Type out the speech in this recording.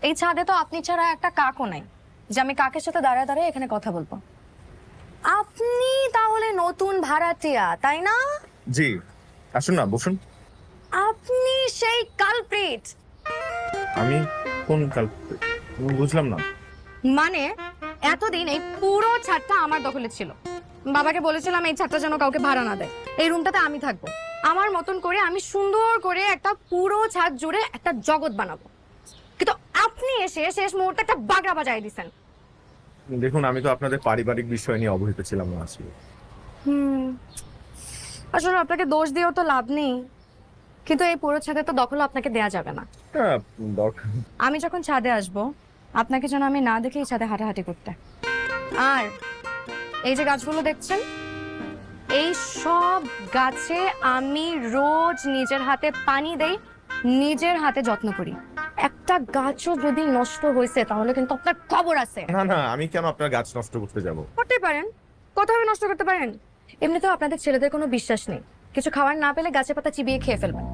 এই ছাদে তো আপনি ছাড়া একটা কাকও নাই যে আমি কাকের সাথে দাঁড়ায় দাঁড়ায় এখানে কথা বলবো। আপনি তাহলে নতুন ভাড়াটিয়া, তাই না? জি, আসুন না, বসুন। আপনি সেই কালপ্রিট। আমি কোন কাল বুঝলাম না। মানে এতদিন এই পুরো ছাদটা আমার দখলে ছিল। বাবাকে বলেছিলাম এই ছাদটা যেন কাউকে ভাড়া না দেয়, এই রুমটাতে আমি থাকবো। আমার মতন করে আমি সুন্দর করে একটা পুরো ছাদ জুড়ে একটা জগৎ বানাবো। কিন্তু আপনি এসে শেষ মুহূর্তে একটা বাগড়া বাজায় দিছেন। দেখুন, আমি তো আপনাদের পারিবারিক বিষয় নিয়ে অবহিত ছিলাম না আসলে। আসলে আপনাকে দোষ দিয়েও তো লাভ নেই, কিন্তু এই পুরো ছাদে তো দখল আপনাকে দেয়া যাবে না। হ্যাঁ, দরকার। আমি যখন ছাদে আসব আপনাকে যেন আমি না দেখে এই ছাদে হাঁটাহাঁটি করতে। আর এই যে গাছগুলো দেখছেন, এই সব গাছে আমি রোজ নিজের হাতে পানি দেই, নিজের হাতে যত্ন করি। একটা গাছও যদি নষ্ট হয়েছে তাহলে কিন্তু আপনার খবর আছে। না না, আমি কেন আপনার গাছ নষ্ট করতে যাব? করতে পারেন, কোথাও নষ্ট করতে পারেন। এমনিতেও আপনাদের ছেলেদের কোনো বিশ্বাস নেই, কিছু খাবার না পেলে গাছের পাতা চিবিয়ে খেয়ে ফেলবেন।